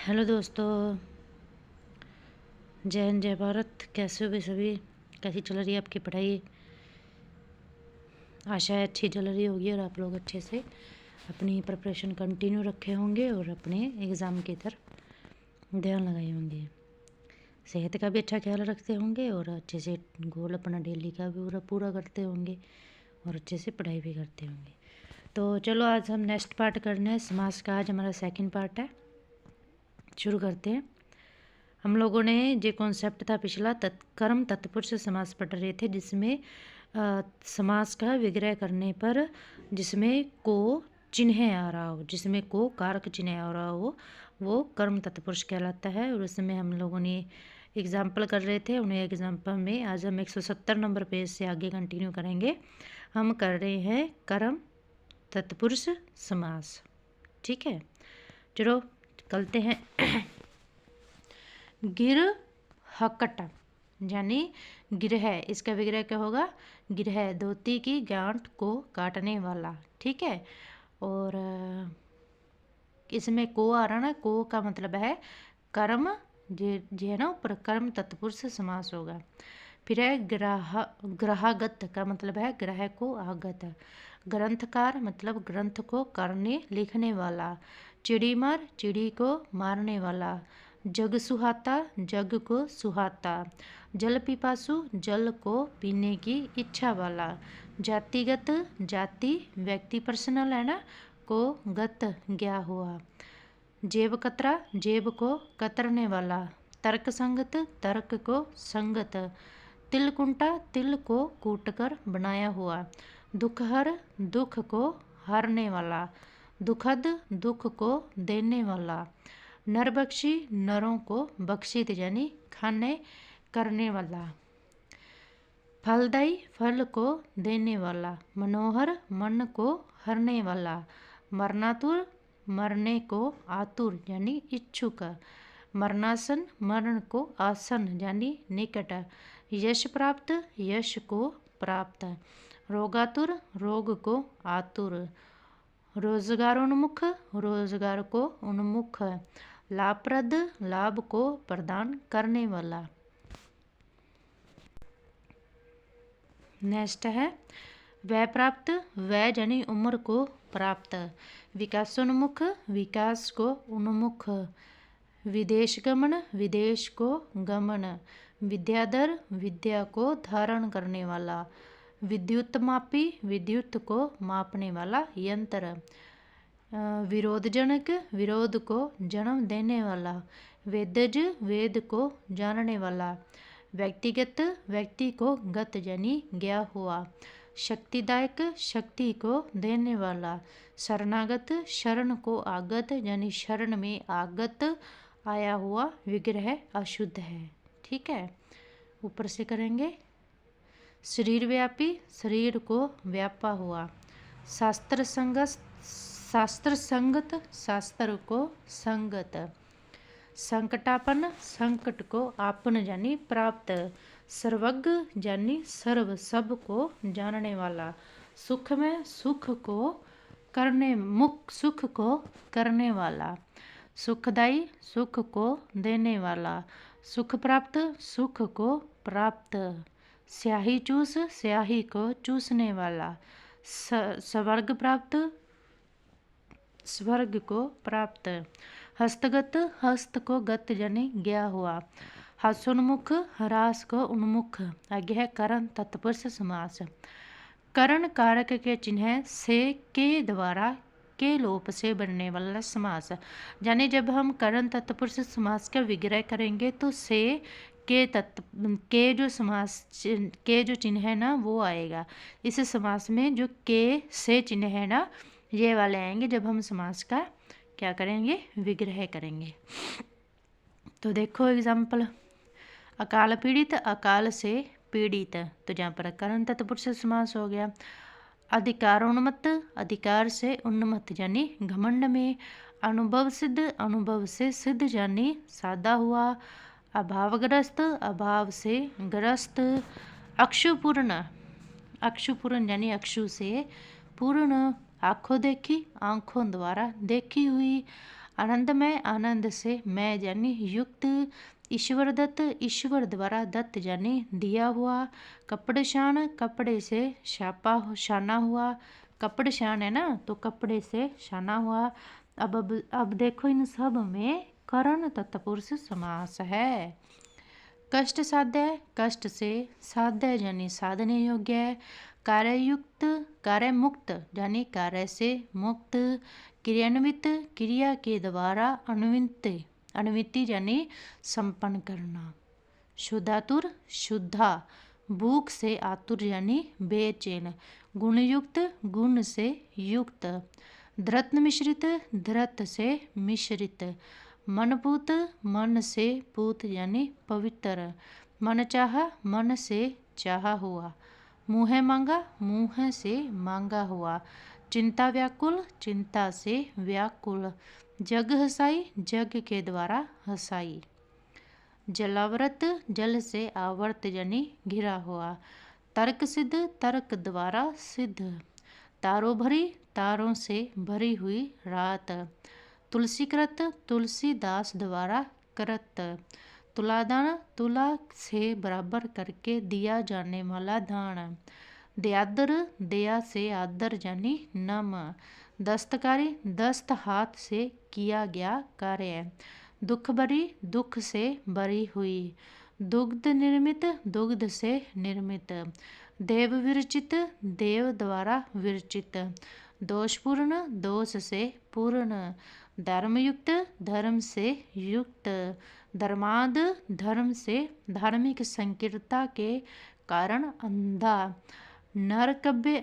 Hello दोस्तों, जय हिंद जय भारत। कैसे हो भी सभी? कैसी चल रही है आपकी पढ़ाई? आशा है अच्छी चल रही होगी और आप लोग अच्छे से अपनी प्रिपरेशन कंटिन्यू रखे होंगे और अपने एग्ज़ाम की तरफ ध्यान लगाए होंगे। सेहत का भी अच्छा ख्याल रखते होंगे और अच्छे से गोल अपना डेली का भी पूरा पूरा करते होंगे और अच्छे से पढ़ाई भी करते होंगे। तो चलो आज हम नेक्स्ट पार्ट करना है समास का। आज हमारा सेकंड पार्ट है, शुरू करते हैं। हम लोगों ने जो कॉन्सेप्ट था पिछला कर्म तत्पुरुष समास पढ़ रहे थे, जिसमें समास का विग्रह करने पर जिसमें को चिन्ह आ रहा हो, जिसमें को कारक चिन्ह आ रहा हो, वो कर्म तत्पुरुष कहलाता है। और उसमें हम लोगों ने एग्जाम्पल कर रहे थे। उन्हें एग्जाम्पल में आज हम 170 नंबर पेज से आगे कंटिन्यू करेंगे। हम कर रहे हैं कर्म तत्पुरुष समास। ठीक है, चलो करते हैं। गिर हकट यानी गिरह, इसका विग्रह क्या होगा? गिरह, धोती की गांठ को काटने वाला। ठीक है, और इसमें को आ रहा ना, को का मतलब है कर्म, जे है ना ऊपर, कर्म तत्पुरुष समास होगा। फिर है ग्रहागत का मतलब है ग्रह को आगत। ग्रंथकार मतलब ग्रंथ को करने लिखने वाला। चिड़ीमार, चिड़ी को मारने वाला। जग सुहाता, जग को सुहाता। जल पिपासु, जल को पीने की इच्छा वाला। जातिगत, जाति व्यक्ति पर्सनल है ना, को गत गया हुआ। जेब कतरा, जेब को कतरने वाला। तर्क संगत, तर्क को संगत। तिलकुंटा, तिल को कूटकर बनाया हुआ। दुखहर, दुख को हरने वाला। दुखद, दुख को देने वाला। नरबख्शी, नरों को बख्शित यानी खाने करने वाला। फलदायी, फल को देने वाला। मनोहर, मन को हरने वाला। मरणातुर, मरने को आतुर यानी इच्छुक। मरणासन, मरण को आसन यानी निकट। यश प्राप्त, यश को प्राप्त। रोगातुर, रोग को आतुर। रोजगारोन्मुख, रोजगार को उन्मुख। लाभप्रद, लाभ को प्रदान करने वाला। नेक्स्ट है वह प्राप्त, वह यानी उम्र को प्राप्त। विकासोन्मुख, विकास को उन्मुख। विदेश गमन, विदेश को गमन। विद्याधर, विद्या को धारण करने वाला। विद्युतमापी, विद्युत को मापने वाला यंत्र। विरोधजनक, विरोध को जन्म देने वाला। वेदज, वेद को जानने वाला। व्यक्तिगत, व्यक्ति को गत यानी गया हुआ। शक्तिदायक, शक्ति को देने वाला। शरणागत, शरण को आगत यानी शरण में आगत आया हुआ विग्रह अशुद्ध है। ठीक है, ऊपर से करेंगे। शरीर व्यापी, शरीर को व्यापा हुआ। शास्त्र संगत, शास्त्र संगत, शास्त्र को संगत। संकटापन, संकट को आपन यानी प्राप्त। सर्वज्ञ यानी सर्व, सब को जानने वाला। सुख में, सुख को करने, मुख सुख को करने वाला। सुखदायी, सुख को देने वाला। सुख प्राप्त, सुख को प्राप्त। स्याही चूस, स्याही को चूसने वाला। स्वर्ग प्राप्त, स्वर्ग को प्राप्त। हस्तगत, हस्त को गत यानी गया हुआ। हसोन्मुख, हरास को उन्मुख। आगे है करण तत्पुरुष समास। करण कारक के चिन्ह से के द्वारा के लोप से बनने वाला समास। यानी जब हम करण तत्पुरुष समास का विग्रह करेंगे तो से के जो समास के जो चिन्ह है ना वो आएगा। इस समास में जो के से चिन्ह है ना ये वाले आएंगे जब हम समास का क्या करेंगे, विग्रह करेंगे। तो देखो एग्जाम्पल। अकाल पीड़ित, अकाल से पीड़ित, तो जहाँ पर करण तत्पुरुष समास हो गया। अधिकारोन्मत्त, अधिकार से उन्मत्त यानी घमंड में। अनुभव सिद्ध, अनुभव से सिद्ध यानी सादा हुआ। अभावग्रस्त, अभाव से ग्रस्त। अक्षुपूर्ण, अक्षुपूर्ण यानी अक्षु से पूर्ण। आँखों देखी, आँखों द्वारा देखी हुई। आनंदमय आनंद से मैं यानी युक्त, ईश्वर दत्त ईश्वर द्वारा दत्त यानी दिया हुआ, कपड़े शान कपड़े से शाना हुआ, कपड़े शान है ना तो कपड़े से शाना हुआ। अब देखो इन सब में करण तत्पुरुष समास है। कष्ट साध्य कष्ट से, साध्य यानी साधने योग्य है, कार्ययुक्त कार्य मुक्त यानी कार्य से मुक्त, क्रियान्वित क्रिया के द्वारा अन्वित यानी संपन्न करना, शुद्धातुर शुद्धा, भूख से आतुर यानी बेचैन, गुणयुक्त गुण से युक्त, धृत मिश्रित धृत से मिश्रित, मनपूत मन से पूत यानी पवित्र, मन चाहा मन से चाहा हुआ, मुँह मांगा मुँह से मांगा हुआ, चिंता व्याकुल चिंता से व्याकुल, जग हसाई जग के द्वारा हसाई, जलावृत जल से आवर्त यानी घिरा हुआ, तर्क सिद्ध तर्क द्वारा सिद्ध, तारों भरी तारों से भरी हुई रात, तुलसीकृत तुलसीदास द्वारा कृत, तुलादान तुला से बराबर करके दिया जाने वाला दान, दयादर दया से आदर यानी नम, दस्तकारी दस्त हाथ से किया गया कार्य, दुख भरी दुख से भरी हुई, दुग्ध निर्मित दुग्ध से निर्मित, देव विरचित देव द्वारा विरचित, दोषपूर्ण दोष से पूर्ण, धर्मयुक्त धर्म से युक्त, धर्माद धर्म से धार्मिक संकीर्णता के कारण अंधा, नरक भय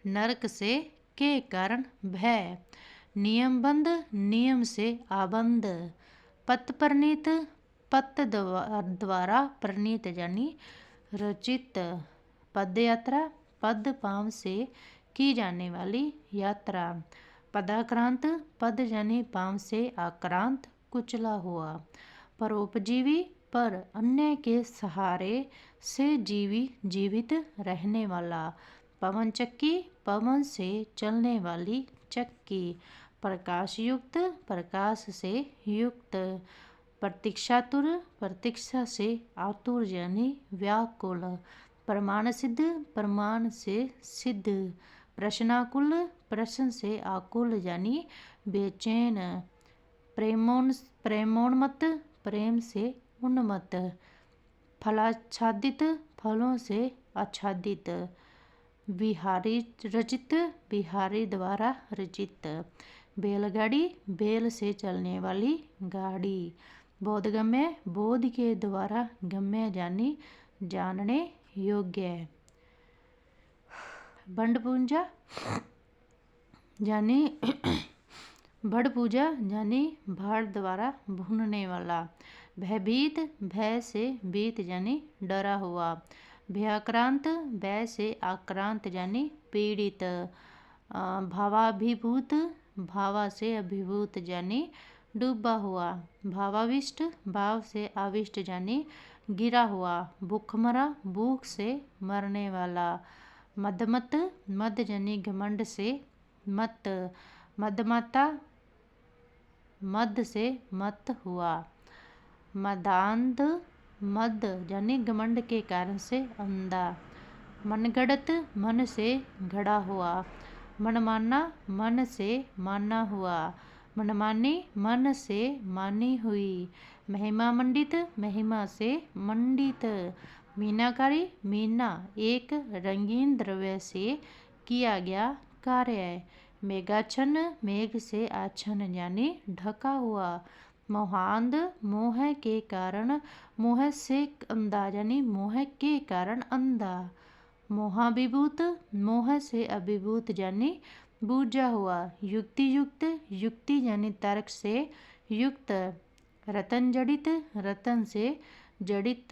नरक से के कारण भय, नियमबंध नियम से आबंध, पत प्रनीत पत द्वारा प्रनीत यानी रचित, पद यात्रा पद पांव से की जाने वाली यात्रा, पदाक्रांत पद यानी पांव से आक्रांत कुचला हुआ, परोपजीवी पर अन्य के सहारे से जीवित रहने वाला, पवन चक्की पवन से चलने वाली चक्की, प्रकाशयुक्त प्रकाश से युक्त, प्रतीक्षातुर प्रतीक्षा से आतुर यानी व्याकुल, प्रमाण सिद्ध प्रमाण से सिद्ध, प्रश्नाकुल प्रश्न से आकुल यानी बेचैन, प्रेमोन्मत्त प्रेम से उन्मत्त, फलाच्छादित फलों से आच्छादित, बिहारी रचित बिहारी द्वारा रचित, बैलगाड़ी बैल से चलने वाली गाड़ी, बोधगम्य बोध के द्वारा गम्य यानी जानने योग्य, बंड पूजा यानी बड़ पूजा यानी भाड़ द्वारा भूनने वाला, भयभीत भय से भीत यानी डरा हुआ, भयाक्रांत भय से आक्रांत यानी पीड़ित, भावाभिभूत भावा से अभिभूत यानी डूबा हुआ, भावाविष्ट भाव से आविष्ट यानी गिरा हुआ, भूखमरा भूख से मरने वाला, मदमत मद यानी घमंड से मत, मदमाता मद से मत हुआ, मदांध मद यानी घमंड के कारण से अंधा, मनगढ़ंत मन से घड़ा हुआ, मनमाना मन से माना हुआ, मनमानी मन से मानी हुई, महिमा मंडित महिमा से मंडित, मीनाकारी मीना एक रंगीन द्रव्य से किया गया कार्य, मेघाच्छन्न मेघ से आच्छन्न यानी ढका हुआ, मोहांध मोह के कारण मोह से अंधा यानी मोह के कारण अंधा, मोहाभिभूत मोह से अभिभूत यानी बूझा हुआ, युक्ति युक्त युक्ति यानी तर्क से युक्त, रतन जड़ित रतन से जड़ित,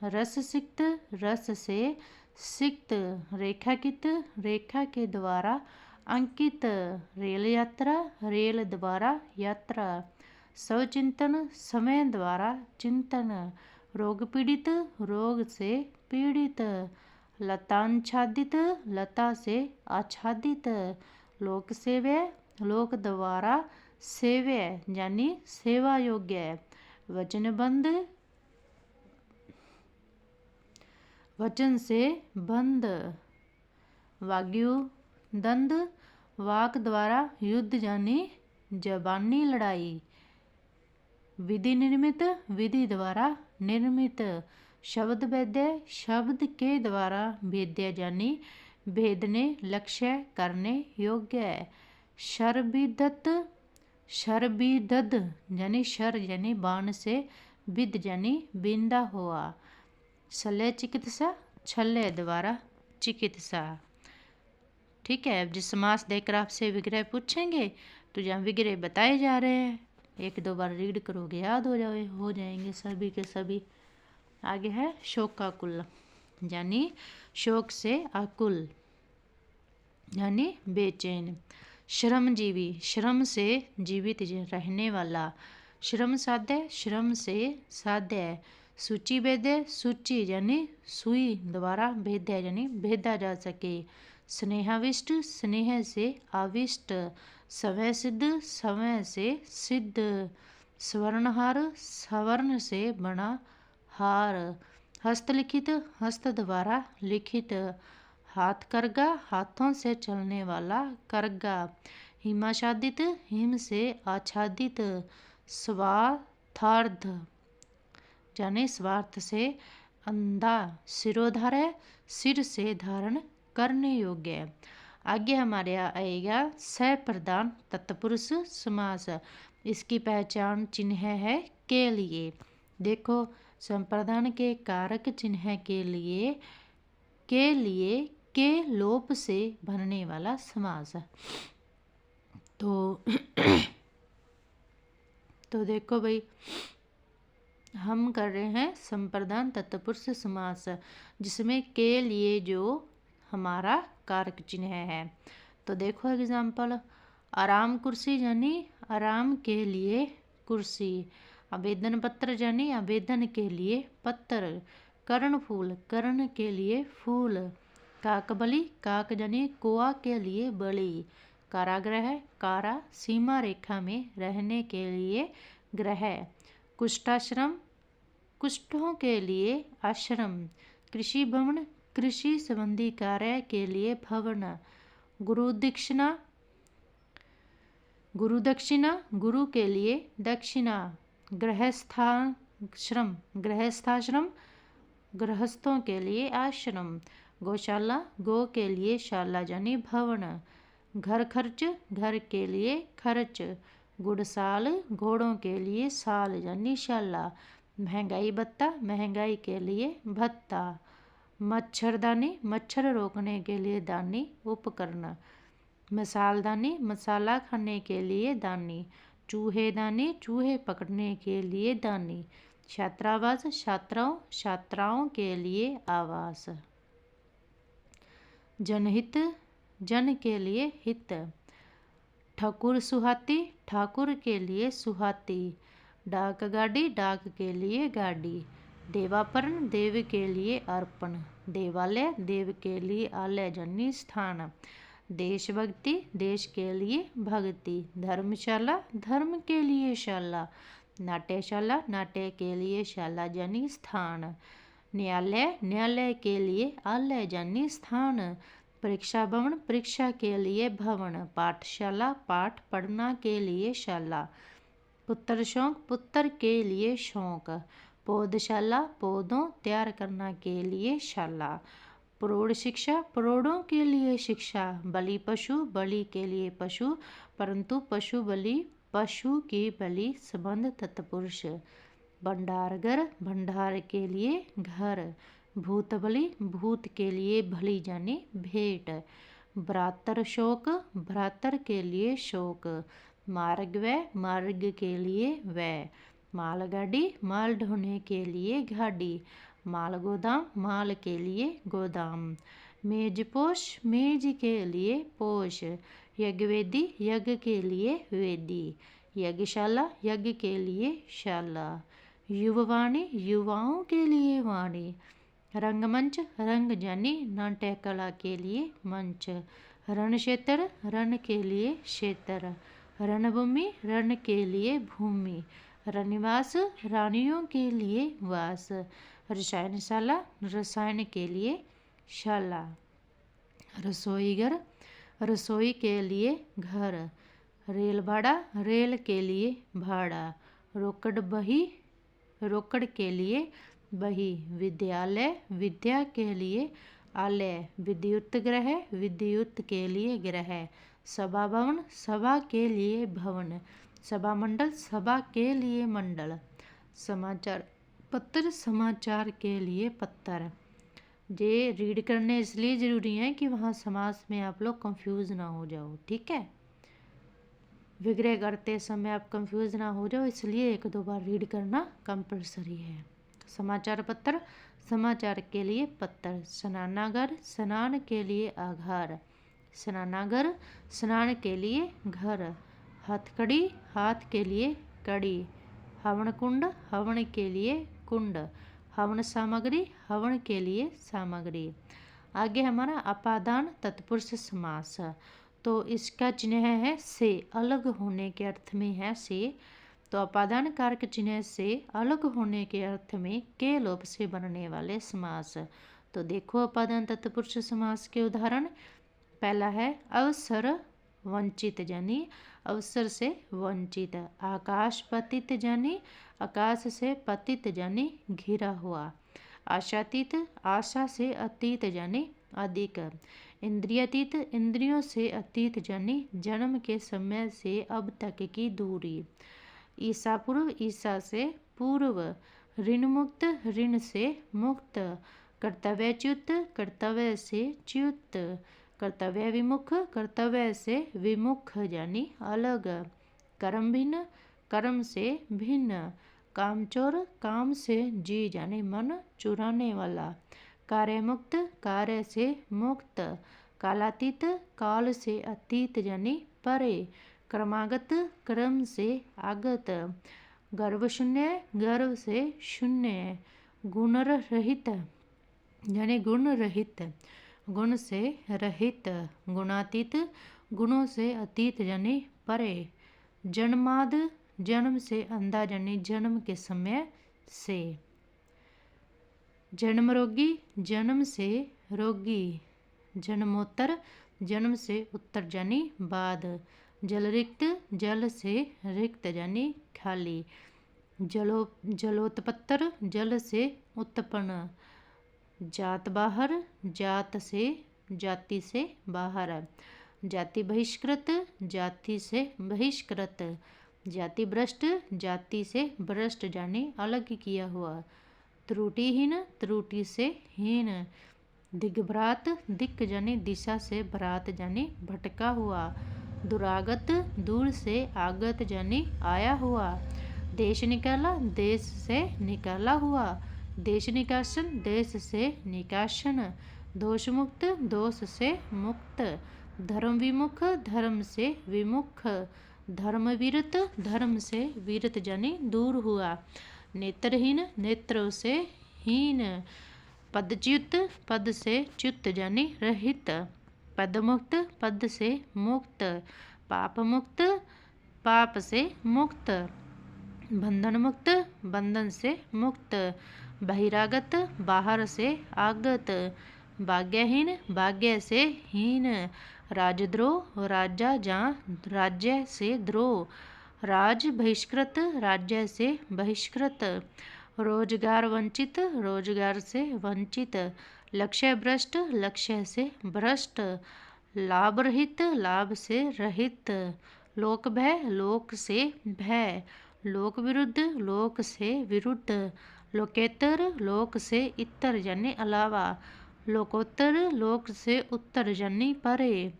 रस सिक्त रस से सिक्त, रेखाकित रेखा के द्वारा अंकित, रेल यात्रा रेल द्वारा यात्रा, स्वचिंतन समय द्वारा चिंतन, रोग पीड़ित रोग से पीड़ित, लताच्छादित लता से आच्छादित, लोक सेव्य लोक द्वारा सेव्य यानी सेवा योग्य है। वचनबंध वचन से बंध। वाग्यु दंड वाक द्वारा युद्ध यानी जबानी लड़ाई। विधि निर्मित विधि द्वारा निर्मित। शब्द वेद्य शब्द के द्वारा वेद्य यानी भेदने लक्ष्य करने योग्य है। शरविदत शरविदद यानी शर यानी बाण से, विद यानी बिंदा हुआ। शल्य चिकित्सा छल्य द्वारा चिकित्सा। ठीक है, अब जिस समास देकर आपसे विग्रह पूछेंगे तो जहाँ विग्रह बताए जा रहे हैं एक दो बार रीड करोगे याद हो जाएंगे सभी के सभी। आगे है शोकाकुल यानी शोक से आकुल यानी बेचैन। श्रमजीवी श्रम से जीवित रहने वाला। श्रम साध्य श्रम से साध्य। सूची भेद्य सूची यानी सुई द्वारा भेद्य यानी भेदा जा सके। स्नेहाविष्ट स्नेह से आविष्ट। समय सिद्ध समय से सिद्ध। स्वर्णहार स्वर्ण से बना हार। हस्तलिखित हस्त द्वारा लिखित। हाथ करगा हाथों से चलने वाला करगा। हिमाच्छादित हिम से आच्छादित। स्वार्थार्थ यानी स्वार्थ से अंधा। सिरोधार्य सिर से धारण करने योग्य। आगे हमारे यहाँ आएगा सप्रधान तत्पुरुष समास। इसकी पहचान चिन्ह है के लिए। देखो संप्रदान के कारक चिन्ह के लिए के लोप से बनने वाला समास। तो देखो भाई हम कर रहे हैं संप्रदान तत्पुरुष समास जिसमें के लिए जो हमारा कारक चिन्ह है। तो देखो एग्जाम्पल। आराम कुर्सी यानी आराम के लिए कुर्सी। आवेदन पत्र यानी आवेदन के लिए पत्र। कर्ण फूल कर्ण के लिए फूल। काकबली काक यानी कुआ के लिए बलि। कारागृह कारा सीमा रेखा में रहने के लिए ग्रह। कुष्ठाश्रम कुष्ठों के लिए आश्रम। कृषि भवन कृषि संबंधी कार्य के लिए भवन। गुरु दक्षिणा गुरु के लिए दक्षिणा। गृहस्थाश्रम गृहस्थों के लिए आश्रम। गौशाला गौ के लिए शाला यानी भवन। घर खर्च घर के लिए खर्च। गुड़साल घोड़ों के लिए साल यानी शाला। महंगाई भत्ता महंगाई के लिए भत्ता। मच्छरदानी मच्छर रोकने के लिए दानी उपकरण। मसालदानी मसाला खाने के लिए दानी। चूहेदानी चूहे पकड़ने के लिए दानी। छात्रावास छात्राओं के लिए आवास। जनहित जन के लिए हित। ठाकुर सुहाती ठाकुर के लिए सुहाती। डाक गाड़ी डाक के लिए गाड़ी। देवापरण देव के लिए अर्पण। देवालय देव के लिए आलय यानी स्थान। देशभक्ति देश के लिए भक्ति। धर्मशाला धर्म के लिए शाला। नाट्यशाला नाट्य के लिए शाला यानी स्थान। न्यायालय न्यायालय के लिए आलय यानी स्थान। परीक्षा भवन परीक्षा के लिए भवन। पाठशाला पाठ पढ़ना के लिए शाला। पुत्र शौक पुत्र के लिए शौक। पौधशाला पौधों तैयार करना के लिए शाला। प्रौढ़ शिक्षा प्रौढ़ों के लिए शिक्षा। बलि पशु बलि के लिए पशु परंतु पशु बलि पशु की बलि संबंध तत्पुरुष। भंडारघर भंडार के लिए घर। भूत बलि भूत के लिए भली यानी भेंट। भ्रातर शोक भ्रातर के लिए शोक। मार्ग व्यय मार्ग के लिए व्यय। मालगाड़ी माल ढोने के लिए गाड़ी। माल गोदाम माल के लिए गोदाम। मेजपोश मेज के लिए पोश। यज्ञवेदी यज्ञ के लिए वेदी। यज्ञशाला यज्ञ के लिए शाला। युववाणी युवाओं के लिए वाणी। रंगमंच रंग यानी नाट्य कला के लिए मंच। रण क्षेत्र रण के लिए क्षेत्र, रणभूमि रण के लिए भूमि, रनिवास रानियों के लिए वास, रसायनशाला रसायन के लिए शाला, रसोईघर रसोई के लिए घर, रेल भाड़ा रेल के लिए भाड़ा, रोकड़ बही रोकड़ के लिए बही, विद्यालय विद्या के लिए आलय, विद्युत ग्रह विद्युत के लिए ग्रह, सभा भवन सभा के लिए भवन, सभा मंडल सभा के लिए मंडल, समाचार पत्र समाचार के लिए पत्र। ये रीड करने इसलिए ज़रूरी है कि वहाँ समास में आप लोग कंफ्यूज ना हो जाओ, ठीक है। विग्रह करते समय आप कंफ्यूज ना हो जाओ, इसलिए एक दो बार रीड करना कंपलसरी है। समाचार पत्र समाचार के लिए पत्र, स्नानागार स्नान के लिए आघार, स्नानागार स्नान के लिए घर, हथकड़ी हाथ के लिए कड़ी, हवन कुंड हवन के लिए कुंड, हवन सामग्री हवन के लिए सामग्री। आगे हमारा अपादान तत्पुरुष समास, तो इसका चिन्ह है से, अलग होने के अर्थ में है से। तो अपादान कारक चिन्ह से अलग होने के अर्थ में के लोप से बनने वाले समास। तो देखो अपादान तत्पुरुष समास के उदाहरण। पहला है अवसर वंचित यानी अवसर से वंचित, आकाश पतित यानी आकाश से पतित यानी घिरा हुआ, आशातीत आशा से अतीत यानी अधिक, इंद्रियातीत इंद्रियों से अतीत यानी जन्म के समय से अब तक की दूरी, ईसा पूर्व ईसा से पूर्व, ऋण मुक्त ऋण से मुक्त, कर्तव्यच्युत कर्तव्य से च्युत, कर्तव्य विमुख कर्तव्य से विमुख यानी अलग, कर्म भिन्न कर्म से भिन्न, कामचोर काम से जी यानी मन चुराने वाला, कार्य मुक्त कार्य से मुक्त, कालातीत काल से अतीत यानी परे, क्रमागत क्रम से आगत, गर्व शून्य गर्व से शून्य, गुण रहित यानी गुण रहित, गुण से रहित, गुणातीत गुणों से अतीत यानी परे, जन्माद जन्म से अंधा यानी जन्म के समय से, जन्म रोगी जन्म से रोगी, जन्मोत्तर जन्म से उत्तर यानी बाद, जल रिक्त जल से रिक्त यानी खाली, जलोत्पत्तर जल से उत्पन्न, जात बाहर जात से जाति से बाहर, जाति बहिष्कृत जाति से बहिष्कृत, जाति भ्रष्ट जाति से भ्रष्ट यानी अलग किया हुआ, त्रुटिहीन त्रुटि से हीन, दिग्भ्रात दिक् यानी दिशा से भ्रात यानी भटका हुआ, दुरागत दूर से आगत यानी आया हुआ, देश निकाला देश से निकाला हुआ, देश निकासन देश से निकासन, दोष मुक्त दोष से मुक्त, धर्म विमुख धर्म से विमुख, धर्म विरत धर्म से विरत यानी दूर हुआ, नेत्रहीन नेत्रों से हीन, पदच्युत पद से च्युत यानी रहित, पदमुक्त पद से मुक्त, पाप मुक्त पाप से मुक्त, बंधन मुक्त बंधन से मुक्त, बहिरागत बाहर से आगत, भाग्यहीन भाग्य से हीन, राजद्रोह राजा जहाँ राज्य से द्रोह, राज बहिष्कृत राज्य से बहिष्कृत, रोजगार वंचित रोजगार से वंचित, लक्ष्य भ्रष्ट लक्ष्य से भ्रष्ट, लाभ रहित लाभ से रहित, लोक भय लोक से भय, लोक विरुद्ध लोक से विरुद्ध, लोकेतर लोक से इतर यानी अलावा, लोकोत्तर लोक से उत्तर यानी परे,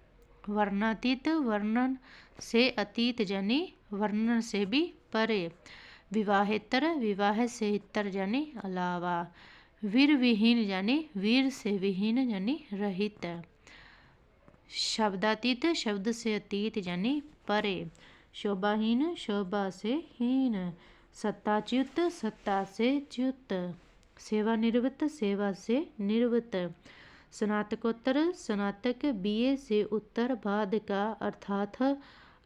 वर्णातीत वर्णन से अतीत यानी वर्णन से भी परे, विवाहेतर विवाह से इतर यानी अलावा, वीर विहीन यानी वीर से विहीन यानी रहित, शब्दातीत शब्द से अतीत यानी परे, शोभाहीन शोभा से हीन, सत्ताच्युत सत्ता से च्युत, सेवानिवृत्त सेवा से निवृत्त, स्नातकोत्तर स्नातक बीए से उत्तर बाद का अर्थात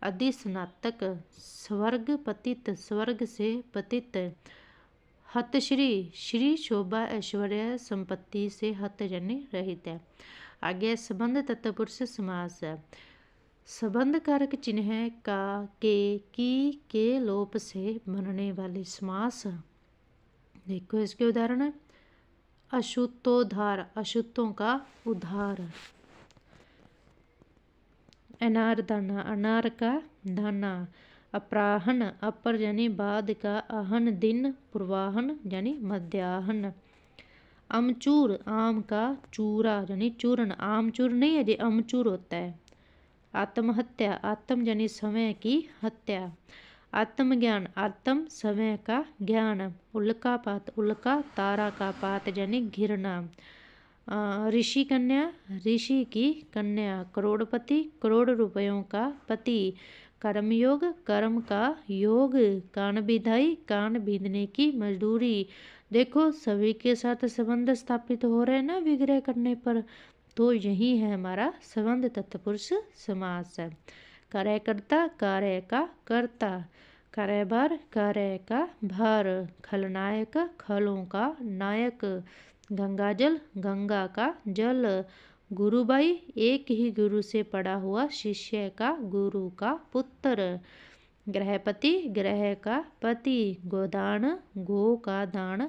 अधिस्नातक। स्वर्ग पतित स्वर्ग से पतित। हतश्री श्री शोभा ऐश्वर्य संपत्ति से हत यानी रहित है। आगे संबंध तत्पुरुष समास है। संबंध कारक चिन्ह का के लोप से बनने वाले समास। देखो इसके उदाहरण। अशुद्धोद्धार अशुद्धों का उद्धार। अनार दाना अनार का दाना। अपराहन अपर यानी बाद का आहन दिन पूर्वाहन यानी मध्याहन। अमचूर आम का चूरा यानी चूर्ण। आमचूर नहीं है, ये अमचूर होता है। आत्महत्या आत्म यानी समय की हत्या। आत्मज्ञान आत्म समय का ज्ञान। उल्कापात उल्का तारा का पात यानी घिरना। ऋषि कन्या ऋषि की कन्या। करोड़पति करोड़ रुपयों का पति। कर्मयोग कर्म का योग। कान बिधाई कान बीधने की मजदूरी। देखो सभी के साथ संबंध स्थापित हो रहे हैं ना विग्रह करने पर, तो यही है हमारा संबंध तत्पुरुष समास है। कार्यकर्ता कार्य का कर्ता। कार्यभार कार्य का भार। खलनायक खलों का नायक। गंगाजल गंगा का जल। गुरुबाई एक ही गुरु से पढ़ा हुआ शिष्य का गुरु का पुत्र। गृहपति ग्रह का पति। गोदान गो का दान।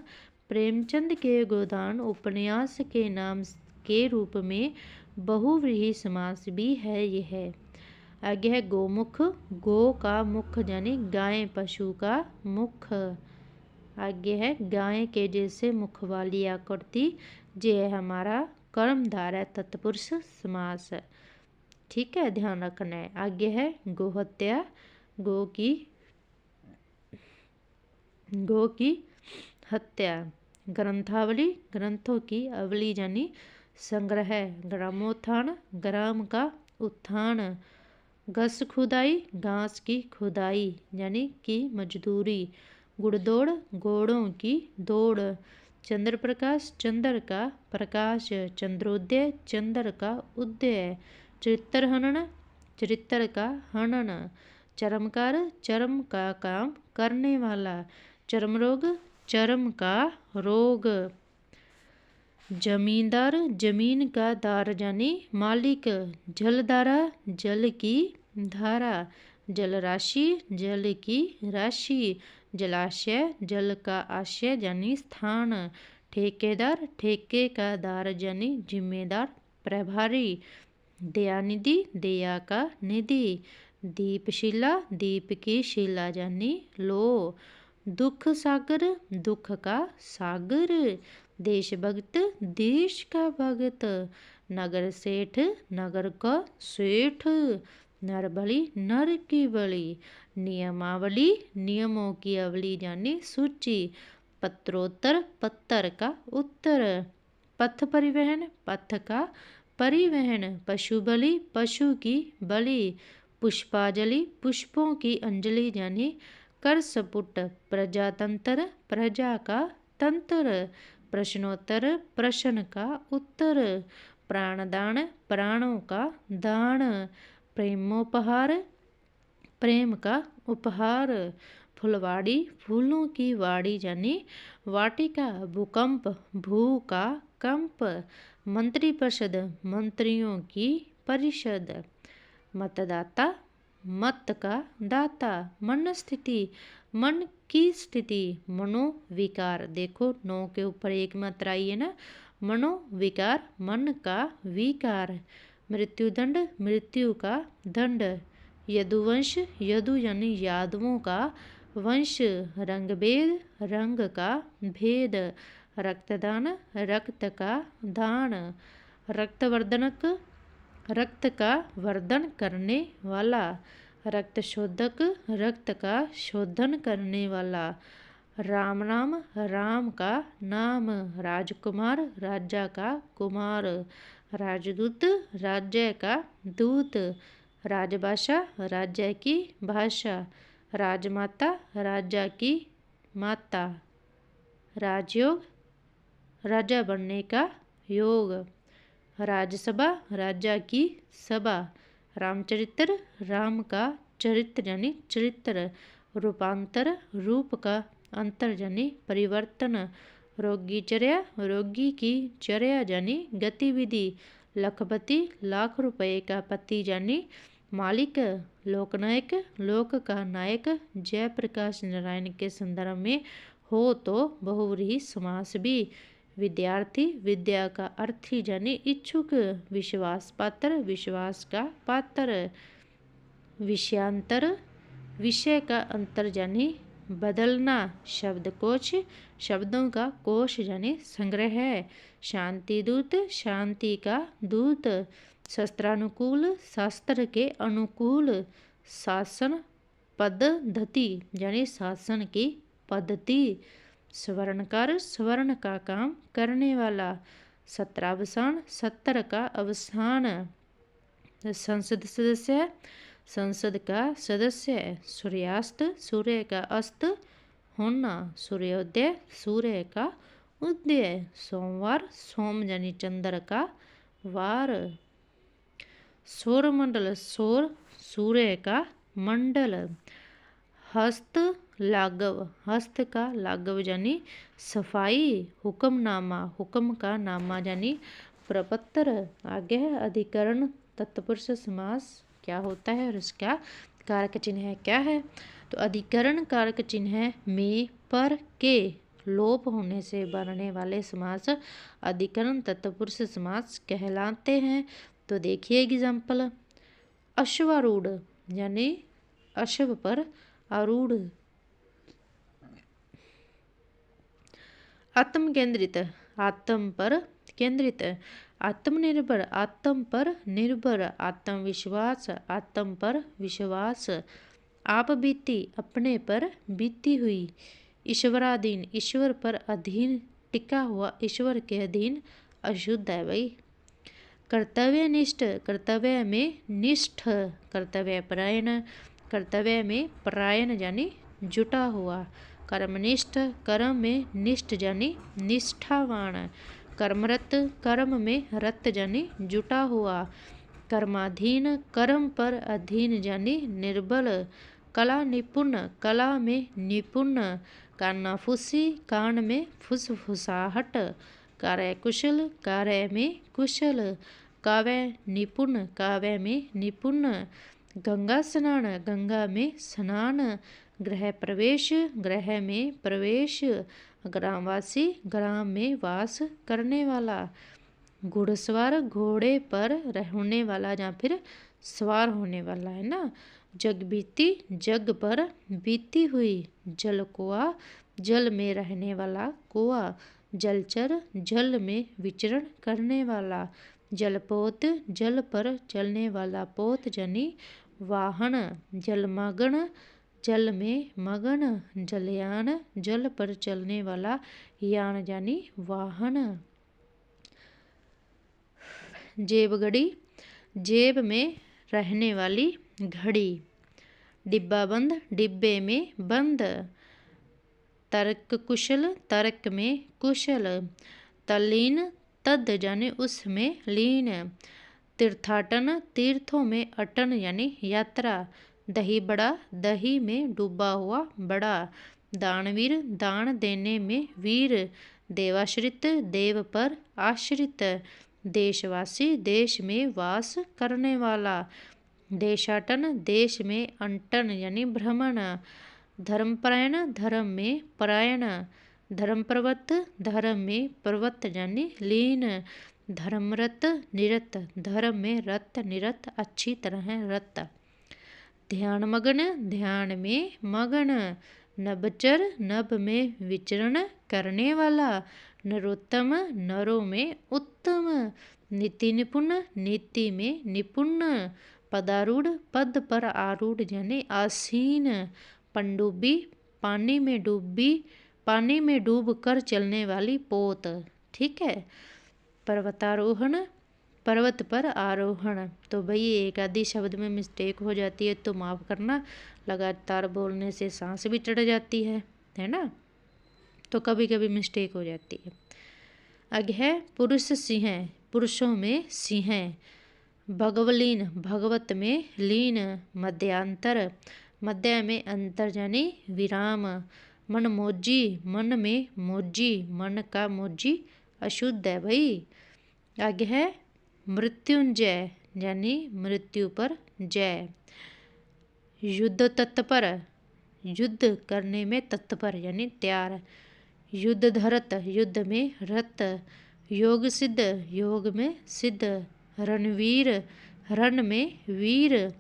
प्रेमचंद के गोदान उपन्यास के नाम के रूप में बहुव्रीहि समास भी है यह। आगे है गोमुख गो का मुख यानी गाय पशु का मुख। आगे है गाय के जैसे मुख वाली आकृति, ये है हमारा कर्मधारय तत्पुरुष समास। ठीक है, ध्यान रखना है। आगे है गोहत्या गो की हत्या। ग्रंथावली ग्रंथों की अवली यानी संग्रह। ग्रामोत्थान ग्राम का उत्थान। घस खुदाई घास की खुदाई यानी कि मजदूरी। गुड़दौड़ घोड़ों की दौड़। चंद्र प्रकाश चंद्र का प्रकाश। चंद्रोदय चंद्र का उदय। चरित्र हनन चरित्र का हनन। चर्मकार चर्म का काम करने वाला। चर्म रोग चर्म का रोग। जमींदार जमीन का दार यानी मालिक। जलधारा जल की धारा। जलराशि जल की राशि। जलाशय जल का आशय यानी स्थान। ठेकेदार ठेके का दार यानी जिम्मेदार प्रभारी। दयानिधि दया का निधि। दीपशिला दीप की शिला यानी लो। दुख सागर दुख का सागर। देशभक्त देश का भगत। नगर सेठ नगर का सेठ। नर बलि नर की बलि। नियमावली नियमों की अवली यानी सूची। पत्रोत्तर पत्तर का उत्तर। पथ परिवहन पथ का परिवहन। पशु बलि पशु की बलि। पुष्पांजलि पुष्पों की अंजलि यानी कर सपुट। प्रजातंत्र प्रजा का तंत्र। प्रश्नोत्तर प्रश्न का उत्तर। प्राणदान प्राणों का दान। प्रेमोपहार प्रेम का उपहार। फुलवाड़ी फूलों की वाड़ी यानी वाटिका। भूकंप भू का कंप। मंत्रिपरिषद मंत्रियों की परिषद। मतदाता मत का दाता। मन स्थिति मन की स्थिति। मनोविकार देखो नौ के ऊपर एक मात्रा आई है ना। मनोविकार मन का विकार। मृत्युदंड मृत्यु का दंड। यदुवंश यदु यानी यादवों का वंश। रंगभेद रंग का भेद। रक्तदान रक्त का दान। रक्तवर्धनक रक्त का वर्धन करने वाला। रक्त शोधक रक्त का शोधन करने वाला। राम नाम राम का नाम। राजकुमार राजा का कुमार। राजदूत राज्य का दूत। राजभाषा राज्य की भाषा। राजमाता राजा की माता। राजयोग राजा बनने का योग। राजसभा राजा की सभा। रामचरित्र राम का चरित्र यानी चरित्र। रूपांतर रूप का अंतर यानी परिवर्तन। रोगीचर्या रोगी की चर्या यानी गतिविधि। लखपति लाख रुपए का पति यानी मालिक। लोकनायक लोक का नायक। जयप्रकाश नारायण के संदर्भ में हो तो बहुव्रीहि समास भी। विद्यार्थी विद्या का अर्थी यानी इच्छुक। विश्वास पात्र विश्वास का पात्र। विषयांतर विषय का अंतर यानी बदलना। शब्दकोश शब्दों का कोश यानी संग्रह है। शांति दूत शांति का दूत। शस्त्रानुकूल शास्त्र के अनुकूल। शासन पद्धति यानी शासन की पद्धति। स्वर्णकार स्वर्ण का काम करने वाला। सत्रावसान सत्र का अवसान। संसद सदस्य संसद का सदस्य। सूर्यास्त सूर्य का अस्त होना। सूर्योदय सूर्य का उदय। सोमवार सोम यानी चंद्र का वार। सौरमंडल सौर सूर्य का मंडल। हस्त लाघव हस्त का लाघव यानी सफाई। हुक्मनामा हुक्म का नामा यानी प्रपत्र। आगे है अधिकरण तत्पुरुष समास क्या होता है और इसका कारक चिन्ह है क्या है। तो अधिकरण कारक चिन्ह है में पर के लोप होने से बनने वाले समास अधिकरण तत्पुरुष समास कहलाते हैं। तो देखिए एग्जाम्पल। अश्वारूढ़ यानी अश्व पर आरूढ़। आत्म केंद्रित आत्म पर केंद्रित। आत्मनिर्भर आत्म पर निर्भर। आत्मविश्वास आत्म पर विश्वास। आप बीती अपने पर बीती हुई। ईश्वराधीन ईश्वर पर अधीन टिका हुआ ईश्वर के अधीन अशुद्ध है भाई। कर्तव्यनिष्ठ कर्तव्य में निष्ठ। कर्तव्य परायण कर्तव्य में परायण यानी जुटा हुआ। कर्मनिष्ठ कर्म में निष्ठ यानी निष्ठावान। कर्मरत कर्म में रत यानी जुटा हुआ। कर्माधीन कर्म पर अधीन यानी निर्बल। कला निपुण कला में निपुण। कानाफूसी कान में फुसफुसाहट। कार्यकुशल कार्य में कुशल। काव्य निपुण काव्य में निपुण। गंगा स्नान गंगा में स्नान। गृह प्रवेश गृह में प्रवेश। ग्रामवासी ग्राम में वास करने वाला। घुड़सवार घोड़े पर होने वाला या फिर सवार होने वाला है ना। जग बीती जग पर बीती हुई। जलकुआ जल में रहने वाला कुआ। जलचर जल में विचरण करने वाला। जलपोत जल पर चलने वाला पोत यानी वाहन। जलमग्न जल में मगन। जलयान जल पर चलने वाला यान यानी वाहन। जेबघड़ी जेब में रहने वाली घड़ी। डिब्बाबंद डिब्बे में बंद। तर्क कुशल तर्क में कुशल। तल्लीन तद यानी उसमें लीन। तीर्थाटन तीर्थों में अटन यानी यात्रा। दही बड़ा दही में डूबा हुआ बड़ा। दानवीर दान देने में वीर। देवाश्रित देव पर आश्रित। देशवासी देश में वास करने वाला। देशाटन देश में अंटन यानी भ्रमण। धर्मपरायण धर्म में परायण। धर्मप्रवृत्त धर्म में प्रवृत्त यानी लीन। धर्मरत निरत धर्म में रत निरत अच्छी तरह रत। ध्यान मगन ध्यान में मगन। नभचर नभ में विचरण करने वाला। नरोत्तम नरों में उत्तम। नीति निपुण नीति में निपुण। पदारूढ़ पद पर आरूढ़ यानी आसीन। पनडुब्बी पानी में डूब कर चलने वाली पोत। ठीक है। पर्वतारोहण पर्वत पर आरोहण। तो भाई एक आधी शब्द में मिस्टेक हो जाती है तो माफ़ करना। लगातार बोलने से सांस भी चढ़ जाती है ना। तो कभी कभी मिस्टेक हो जाती है। आगे है पुरुष सिंह पुरुषों में सिंह। भगवलीन भगवत में लीन मध्यांतर, मध्य में अंतर यानी विराम। मन मोजी मन में मोजी, मन का मोजी अशुद्ध है भाई। आगे है मृत्युंजय यानी मृत्यु पर जय। युद्ध तत्पर, युद्ध करने में तत्पर यानी तैयार। युद्ध धरत, युद्ध में रत। योग सिद्ध, योग में सिद्ध। रणवीर, रण में वीर।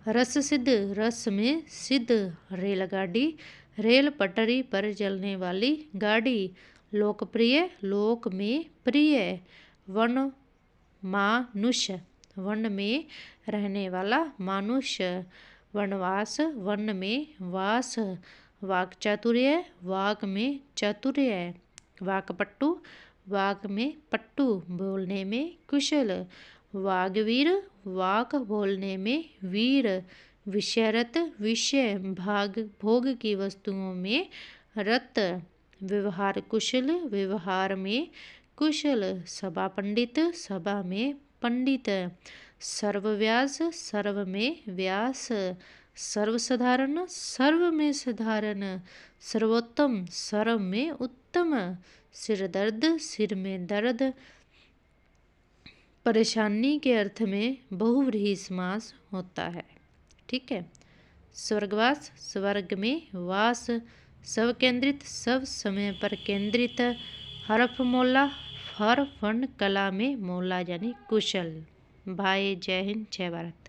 रस सिद्ध, रस में सिद्ध। रेलगाड़ी, रेल पटरी पर चलने वाली गाड़ी। लोकप्रिय, लोक में प्रिय। वन मानुष्य, वन में रहने वाला मानुष्य। वनवास, वन में वास। वाक चातुर्य, वाक में चातुर्य। वाकपट्टू, वाक में पट्टू बोलने में कुशल। वागवीर, वाक बोलने में वीर। विषयरत, विषय भाग भोग की वस्तुओं में रत। व्यवहार कुशल, व्यवहार में कुशल। सभा पंडित, सभा में पंडित। सर्वव्यास, सर्व में व्यास। सर्वसाधारण, सर्व में साधारण। सर्वोत्तम, सर्व में उत्तम। सिर दर्द, सिर में दर्द। परेशानी के अर्थ में बहुव्रीहि समास होता है। ठीक है। स्वर्गवास, स्वर्ग में वास। सब केंद्रित, सब समय पर केंद्रित। हरफ मोला, हर फन कला में मोला यानी कुशल। भाई जय हिंद, जय भारत।